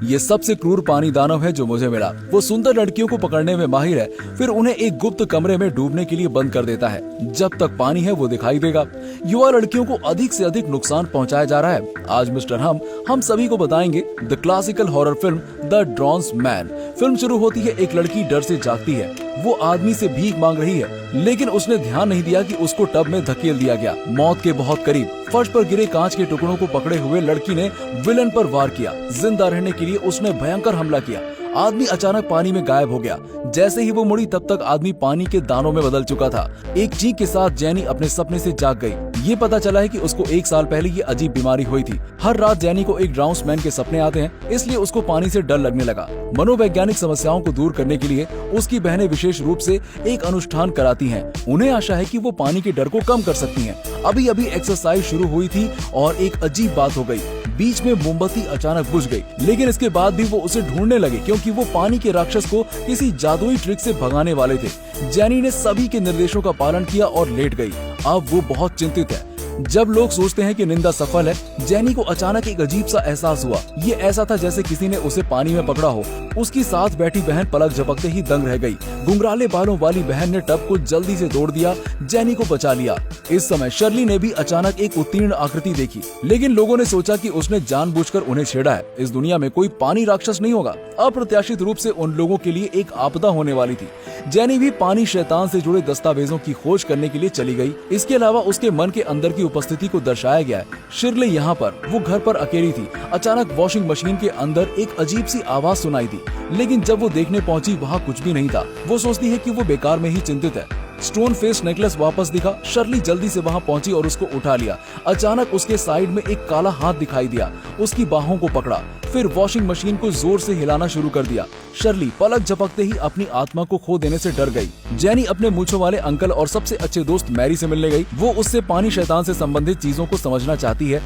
ये सबसे क्रूर पानी दानव है जो मुझे मिला। वो सुंदर लड़कियों को पकड़ने में माहिर है, फिर उन्हें एक गुप्त कमरे में डूबने के लिए बंद कर देता है। जब तक पानी है वो दिखाई देगा। युवा लड़कियों को अधिक से अधिक नुकसान पहुंचाया जा रहा है। आज मिस्टर हम सभी को बताएंगे the classical horror film the drones man. Film शुरू होती है, एक लड़की डर से जागती है। वो आदमी से भीख मांग रही है, लेकिन उसने ध्यान नहीं दिया कि उसको टब में धकेल दिया गया। मौत के बहुत करीब फर्श पर गिरे कांच के टुकड़ों को पकड़े हुए लड़की ने विलन पर वार किया। जिंदा रहने के लिए उसने भयंकर हमला किया। आदमी अचानक पानी में गायब हो गया। जैसे ही वो मुड़ी तब तक आदमी पानी के दानों में बदल चुका था। एक चीख के साथ जैनी अपने सपने से जाग गई। ये पता चला है कि उसको 1 साल पहले ये अजीब बीमारी हुई थी। हर रात जैनी को एक ड्राउंस मैन के सपने आते हैं, इसलिए उसको पानी से डर लगने लगा। मनोवैज्ञानिक समस्याओं को दूर करने के लिए उसकी बहनें विशेष रूप से एक अनुष्ठान कराती हैं। उन्हें आशा है कि वो पानी के डर को कम कर सकती हैं। अभी अभी एक्सरसाइज शुरू हुई थी और एक अजीब बात हो गई। बीच में मोमबत्ती अचानक बुझ गई, लेकिन इसके बाद भी वो उसे ढूंढने लगे, क्योंकि वो पानी के राक्षस को किसी जादुई ट्रिक से भगाने वाले थे। जैनी ने सभी के निर्देशों का पालन किया और लेट गई। अब वो बहुत चिंतित है। जब लोग सोचते हैं कि निंदा सफल है, जैनी को अचानक एक अजीब सा एहसास हुआ। ये ऐसा था जैसे किसी ने उसे पानी में पकड़ा हो। उसकी साथ बैठी बहन पलक झपकते ही दंग रह गई। घुंघराले बालों वाली बहन ने टब को जल्दी से तोड़ दिया, जैनी को बचा लिया। इस समय शर्ली ने भी अचानक एक उत्तीर्ण आकृति देखी, लेकिन लोगों ने सोचा कि उसने जानबूझकर उन्हें छेड़ा है। इस दुनिया में कोई पानी राक्षस नहीं होगा। अप्रत्याशित रूप से उन लोगों के लिए एक आपदा होने वाली थी। जैनी भी पानी शैतान से जुड़े दस्तावेजों की खोज करने के लिए चली गई। इसके अलावा उसके मन के अंदर की उपस्थिति को दर्शाया गया है। शिरले यहाँ पर, वो घर पर अकेली थी। अचानक वॉशिंग मशीन के अंदर एक अजीब सी आवाज सुनाई दी, लेकिन जब वो देखने पहुंची वहाँ कुछ भी नहीं था। वो सोचती है कि वो बेकार में ही चिंतित है। स्टोन फेस नेकलेस वापस दिखा। शर्ली जल्दी से वहाँ पहुंची और उसको उठा लिया। अचानक उसके साइड में एक काला हाथ दिखाई दिया। उसकी बाहों को पकड़ा, फिर वॉशिंग मशीन को जोर से हिलाना शुरू कर दिया। शर्ली पलक झपकते ही अपनी आत्मा को खो देने से डर गई। जैनी अपने मूंछों वाले अंकल और सबसे अच्छे दोस्त मैरी से मिलने गई। वो उससे पानी शैतान से संबंधित चीजों को समझना चाहती है।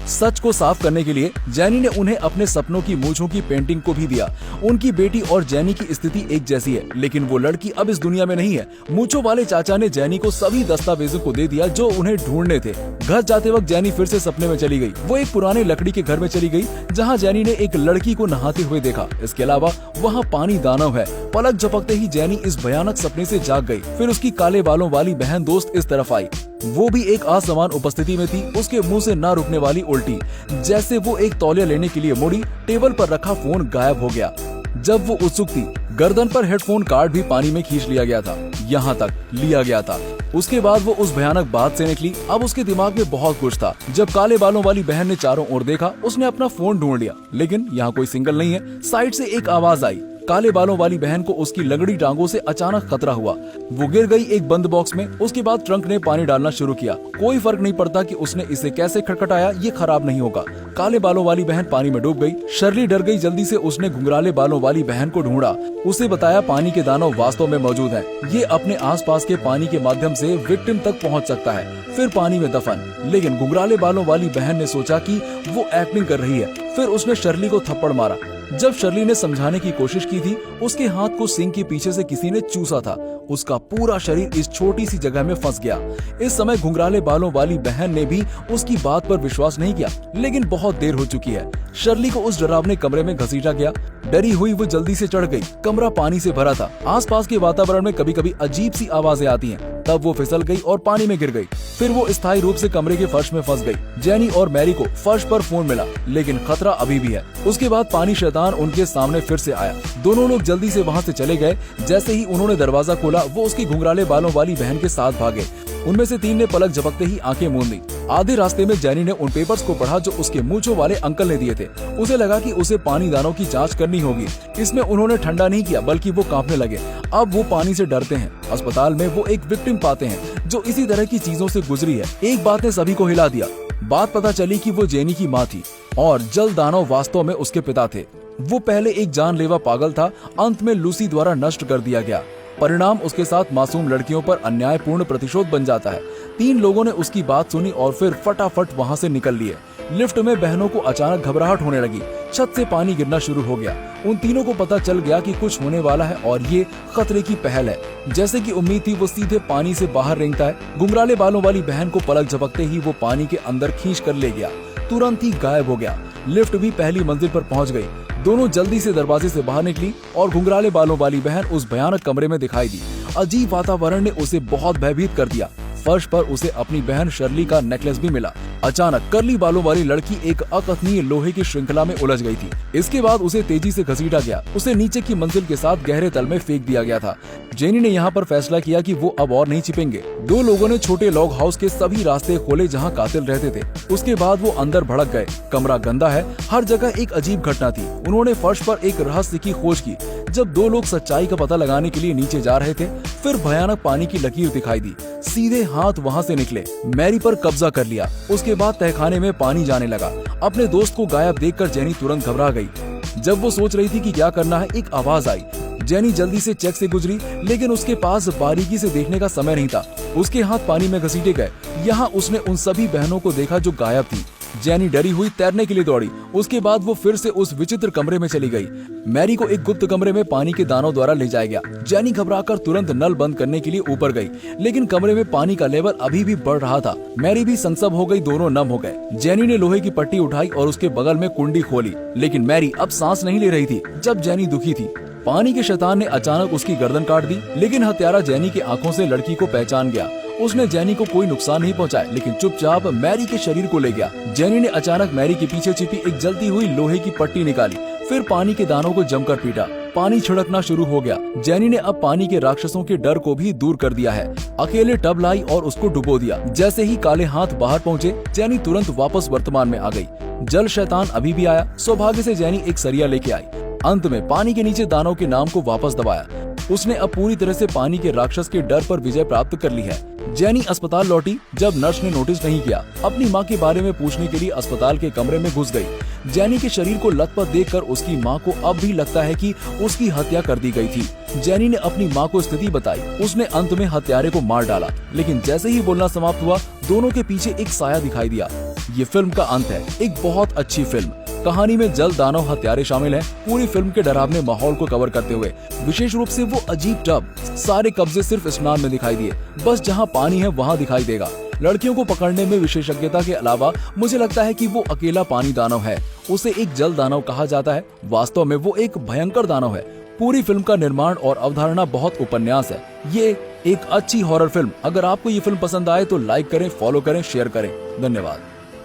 सच को साफ करने के लिए जैनी ने उन्हें अपने सपनों की मूंछों की पेंटिंग को भी दिया। उनकी बेटी और जैनी की स्थिति एक जैसी है, लेकिन वो लड़की अब इस दुनिया में नहीं है। मूंछों वाले चाचा ने जैनी को सभी दस्तावेजों को दे दिया जो उन्हें ढूंढने थे। घर जाते वक्त जैनी फिर से सपने में चली गई। वो एक पुराने लकड़ी के घर में चली गई, जहाँ जैनी ने एक लड़की को नहाते हुए देखा। इसके अलावा वहाँ पानी दानव है। पलक झपकते ही जैनी इस भयानक सपने से जाग गई। फिर उसकी काले बालों वाली बहन दोस्त इस तरफ आई। वो भी एक असमान उपस्थिति में थी। उसके मुंह से ना रुकने वाली उल्टी। जैसे वो एक तौलिया लेने के लिए मुड़ी, टेबल पर रखा फोन गायब हो गया। जब वो उत्सुक थी, गर्दन पर हेडफोन कार्ड भी पानी में खींच लिया गया था। यहाँ तक लिया गया था। उसके बाद वो उस भयानक बात से निकली। अब उसके दिमाग में बहुत कुछ था। जब काले बालों वाली बहन ने चारों ओर देखा, उसने अपना फोन ढूंढ लिया, लेकिन यहाँ कोई सिग्नल नहीं है। साइड से एक आवाज आई। काले बालों वाली बहन को उसकी लगड़ी टांगों से अचानक खतरा हुआ। वो गिर गई एक बंद बॉक्स में। उसके बाद ट्रंक ने पानी डालना शुरू किया। कोई फर्क नहीं पड़ता कि उसने इसे कैसे खटखटाया, ये खराब नहीं होगा। काले बालों वाली बहन पानी में डूब गई। शर्ली डर गई। जल्दी से उसने घुंघराले बालों वाली बहन को ढूंढा। उसे बताया पानी के दानव वास्तव में मौजूद हैं। ये अपने आसपास के पानी के माध्यम से विक्टिम तक पहुंच सकता है। फिर पानी में दफन। लेकिन घुंघराले बालों वाली बहन ने सोचा कि वो एक्टिंग कर रही है। फिर उसने शर्ली को थप्पड़ मारा। जब शर्ली ने समझाने की कोशिश की थी, उसके हाथ को सिंक के पीछे से किसी ने चूसा था। उसका पूरा शरीर इस छोटी सी जगह में फंस गया। इस समय घुंघराले बालों वाली बहन ने भी उसकी बात पर विश्वास नहीं किया, लेकिन बहुत देर हो चुकी है। शर्ली को उस डरावने कमरे में घसीटा गया। डरी हुई वो जल्दी से चढ़ गई। कमरा पानी से भरा था। आसपास के वातावरण में कभी कभी अजीब सी आवाजें आती हैं। तब वो फिसल गई और पानी में गिर गई। फिर वो स्थायी रूप से कमरे के फर्श में फंस गई। जैनी और मैरी को फर्श पर फोन मिला, लेकिन खतरा अभी भी है। उसके बाद पानी शैतान उनके सामने फिर से आया। दोनों लोग जल्दी से वहाँ से चले गए। जैसे ही उन्होंने दरवाजा खोला, वो उसकी घुंघराले बालों वाली बहन के साथ भागे। उनमें से 3 ने पलक झपकते ही आंखें मूंद ली। आधे रास्ते में जैनी ने उन पेपर्स को पढ़ा जो उसके मूंछों वाले अंकल ने दिए थे। उसे लगा कि उसे पानी दानों की जांच करनी होगी। इसमें उन्होंने ठंडा नहीं किया, बल्कि वो कांपने लगे। अब वो पानी से डरते हैं। अस्पताल में वो एक विक्टिम पाते हैं जो इसी तरह की चीजों से गुजरी है। एक बात ने सभी को हिला दिया। बात पता चली कि वो जेनी की माँ थी और जल दानव वास्तव में उसके पिता थे। वो पहले एक जानलेवा पागल था, अंत में लूसी द्वारा नष्ट कर दिया गया। परिणाम उसके साथ मासूम लड़कियों पर अन्यायपूर्ण प्रतिशोध बन जाता है। 3 लोगों ने उसकी बात सुनी और फिर फटाफट वहाँ से निकल लिए। लिफ्ट में बहनों को अचानक घबराहट होने लगी। छत से पानी गिरना शुरू हो गया। उन तीनों को पता चल गया कि कुछ होने वाला है और ये खतरे की पहल है। जैसे कि उम्मीद थी, वो सीधे पानी से बाहर रेंगता है। घुंघराले बालों वाली बहन को पलक झपकते ही वो पानी के अंदर खींच कर ले गया। तुरंत ही गायब हो गया। लिफ्ट भी पहली मंजिल पर पहुंच गई। दोनों जल्दी से दरवाजे से बाहर निकली और घुंघराले बालों वाली बहन उस भयानक कमरे में दिखाई दी। अजीब वातावरण ने उसे बहुत भयभीत कर दिया। फर्श पर उसे अपनी बहन शर्ली का नेकलेस भी मिला। अचानक कर्ली बालों वाली लड़की एक अकथनीय लोहे की श्रृंखला में उलझ गई थी। इसके बाद उसे तेजी से घसीटा गया। उसे नीचे की मंजिल के साथ गहरे तल में फेंक दिया गया था। जेनी ने यहाँ पर फैसला किया कि वो अब और नहीं छिपेंगे। दो लोगों ने छोटे लॉग हाउस के सभी रास्ते खोले जहाँ कातिल रहते थे। उसके बाद वो अंदर भड़क गए। कमरा गंदा है, हर जगह एक अजीब घटना थी। उन्होंने फर्श पर एक रहस्य की खोज की। जब दो लोग सच्चाई का पता लगाने के लिए नीचे जा रहे थे, फिर भयानक पानी की लकीर दिखाई दी। सीधे हाथ वहाँ से निकले। मैरी पर कब्जा कर लिया। उसके बाद तहखाने में पानी जाने लगा। अपने दोस्त को गायब देखकर जेनी तुरंत घबरा गई। जब वो सोच रही थी कि क्या करना है, एक आवाज आई। जेनी जल्दी से चेक से गुजरी, लेकिन उसके पास बारीकी से देखने का समय नहीं था। उसके हाथ पानी में घसीटे गए। यहाँ उसने उन सभी बहनों को देखा जो गायब थी। जेनी डरी हुई तैरने के लिए दौड़ी। उसके बाद वो फिर से उस विचित्र कमरे में चली गई। मैरी को एक गुप्त कमरे में पानी के दानों द्वारा ले जाया गया। जेनी घबराकर तुरंत नल बंद करने के लिए ऊपर गई, लेकिन कमरे में पानी का लेवल अभी भी बढ़ रहा था। मैरी भी संसब हो गई, दोनों नम हो गए। जेनी ने लोहे की पट्टी उठाई और उसके बगल में कुंडी खोली, लेकिन मैरी अब सांस नहीं ले रही थी। जब जेनी दुखी थी, पानी के शैतान ने अचानक उसकी गर्दन काट दी, लेकिन हत्यारा जेनी की आंखों से लड़की को पहचान गया। उसने जेनी को कोई नुकसान नहीं पहुंचाया, लेकिन चुपचाप मैरी के शरीर को ले गया। जेनी ने अचानक मैरी के पीछे छिपी एक जलती हुई लोहे की पट्टी निकाली, फिर पानी के दानों को जमकर पीटा। पानी छिड़कना शुरू हो गया। जेनी ने अब पानी के राक्षसों के डर को भी दूर कर दिया है। अकेले टब लाई और उसको डुबो दिया। जैसे ही काले हाथ बाहर पहुँचे, जेनी तुरंत वापस वर्तमान में आ गई। जल शैतान अभी भी आया। सौभाग्य से जेनी एक सरिया लेके आई। अंत में पानी के नीचे दानों के नाम को वापस दबाया। उसने अब पूरी तरह से पानी के राक्षस के डर पर विजय प्राप्त कर ली है। जेनी अस्पताल लौटी जब नर्स ने नोटिस नहीं किया। अपनी माँ के बारे में पूछने के लिए अस्पताल के कमरे में घुस गई। जेनी के शरीर को लथपथ देखकर उसकी माँ को अब भी लगता है कि उसकी हत्या कर दी गई थी। जेनी ने अपनी माँ को स्थिति बताई। उसने अंत में हत्यारे को मार डाला, लेकिन जैसे ही बोलना समाप्त हुआ, दोनों के पीछे एक साया दिखाई दिया। ये फिल्म का अंत है। एक बहुत अच्छी फिल्म। कहानी में जल, दानव, हत्यारे शामिल हैं। पूरी फिल्म के डरावने माहौल को कवर करते हुए विशेष रूप से वो अजीब टब। सारे कब्जे सिर्फ स्नान में दिखाई दिए। बस जहाँ पानी है वहाँ दिखाई देगा। लड़कियों को पकड़ने में विशेषज्ञता के अलावा मुझे लगता है कि वो अकेला पानी दानव है। उसे एक जल दानव कहा जाता है। वास्तव में वो एक भयंकर दानव है। पूरी फिल्म का निर्माण और अवधारणा बहुत उपन्यास है। ये एक अच्छी हॉरर फिल्म। अगर आपको ये फिल्म पसंद आए तो लाइक करें, फॉलो करें, शेयर करें। धन्यवाद।